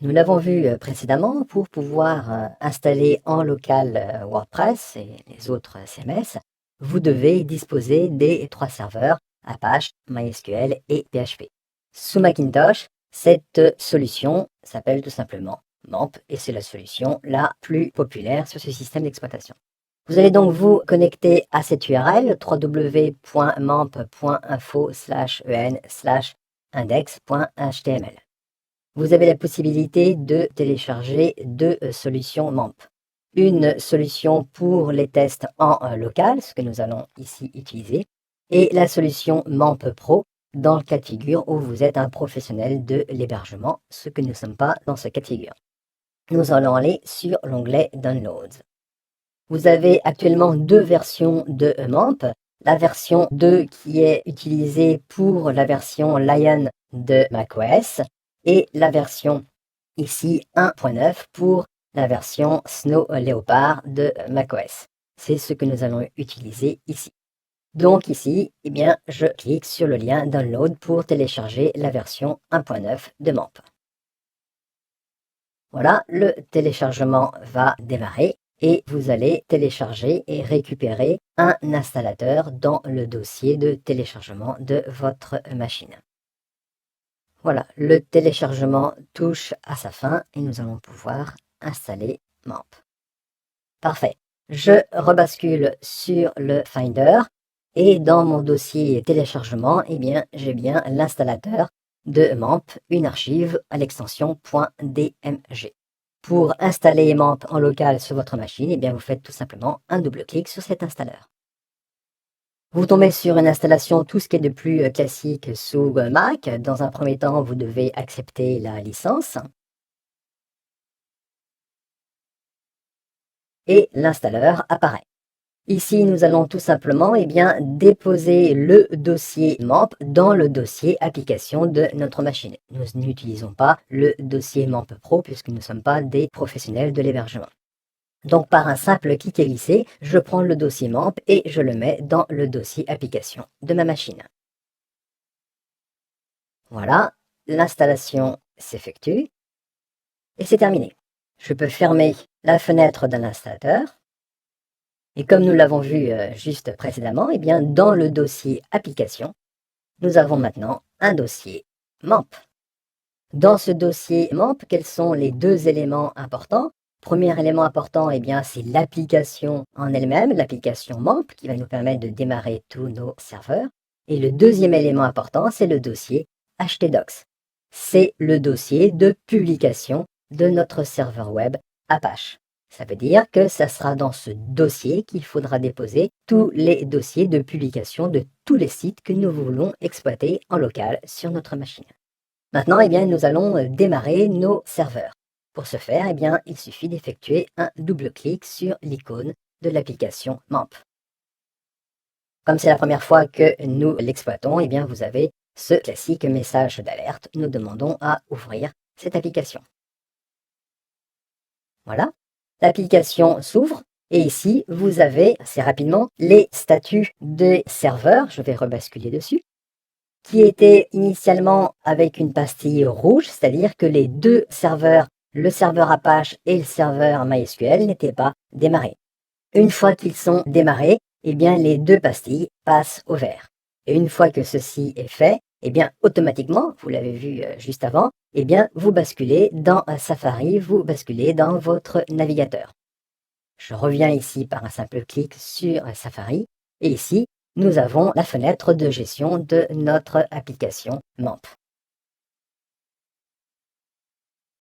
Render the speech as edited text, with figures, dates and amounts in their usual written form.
Nous l'avons vu précédemment, pour pouvoir installer en local WordPress et les autres CMS, vous devez disposer des 3 serveurs Apache, MySQL et PHP. Sous Macintosh, cette solution s'appelle tout simplement MAMP et c'est la solution la plus populaire sur ce système d'exploitation. Vous allez donc vous connecter à cette URL www.mamp.info/en/index.html. Vous avez la possibilité de télécharger 2 solutions MAMP. Une solution pour les tests en local, ce que nous allons ici utiliser, et la solution MAMP Pro dans le cas de figure où vous êtes un professionnel de l'hébergement, ce que nous ne sommes pas dans ce cas de figure. Nous allons aller sur l'onglet Downloads. Vous avez actuellement 2 versions de MAMP. La version 2 qui est utilisée pour la version Lion de macOS et la version ici 1.9 pour la version Snow Leopard de macOS. C'est ce que nous allons utiliser ici. Donc ici, eh bien, je clique sur le lien Download pour télécharger la version 1.9 de MAMP. Voilà, le téléchargement va démarrer et vous allez télécharger et récupérer un installateur dans le dossier de téléchargement de votre machine. Voilà, le téléchargement touche à sa fin et nous allons pouvoir installer MAMP. Parfait. Je rebascule sur le Finder et dans mon dossier téléchargement, eh bien, j'ai bien l'installateur de MAMP, une archive à l'extension .dmg. Pour installer MAMP en local sur votre machine, eh bien, vous faites tout simplement un double-clic sur cet installeur. Vous tombez sur une installation, tout ce qui est de plus classique sous Mac. Dans un premier temps, vous devez accepter la licence. Et l'installeur apparaît. Ici, nous allons tout simplement déposer le dossier MAMP dans le dossier application de notre machine. Nous n'utilisons pas le dossier MAMP Pro puisque nous ne sommes pas des professionnels de l'hébergement. Donc par un simple clic et glisser, je prends le dossier MAMP et je le mets dans le dossier application de ma machine. Voilà, l'installation s'effectue et c'est terminé. Je peux fermer la fenêtre de l'installateur. Et comme nous l'avons vu juste précédemment, eh bien, dans le dossier application, nous avons maintenant un dossier MAMP. Dans ce dossier MAMP, quels sont les 2 éléments importants? Premier élément important, eh bien, c'est l'application en elle-même, l'application MAMP, qui va nous permettre de démarrer tous nos serveurs. Et le deuxième élément important, c'est le dossier htdocs. C'est le dossier de publication de notre serveur web Apache. Ça veut dire que ça sera dans ce dossier qu'il faudra déposer tous les dossiers de publication de tous les sites que nous voulons exploiter en local sur notre machine. Maintenant, eh bien, nous allons démarrer nos serveurs. Pour ce faire, eh bien, il suffit d'effectuer un double-clic sur l'icône de l'application MAMP. Comme c'est la première fois que nous l'exploitons, eh bien, vous avez ce classique message d'alerte. Nous demandons à ouvrir cette application. Voilà, l'application s'ouvre et ici, vous avez assez rapidement les statuts des serveurs. Je vais rebasculer dessus, qui étaient initialement avec une pastille rouge, c'est-à-dire que les 2 serveurs, le serveur Apache et le serveur MySQL, n'étaient pas démarrés. Une fois qu'ils sont démarrés, eh bien, les 2 pastilles passent au vert. Et une fois que ceci est fait, eh bien, automatiquement, vous l'avez vu juste avant, eh bien, vous basculez dans Safari, vous basculez dans votre navigateur. Je reviens ici par un simple clic sur Safari et ici, nous avons la fenêtre de gestion de notre application MAMP.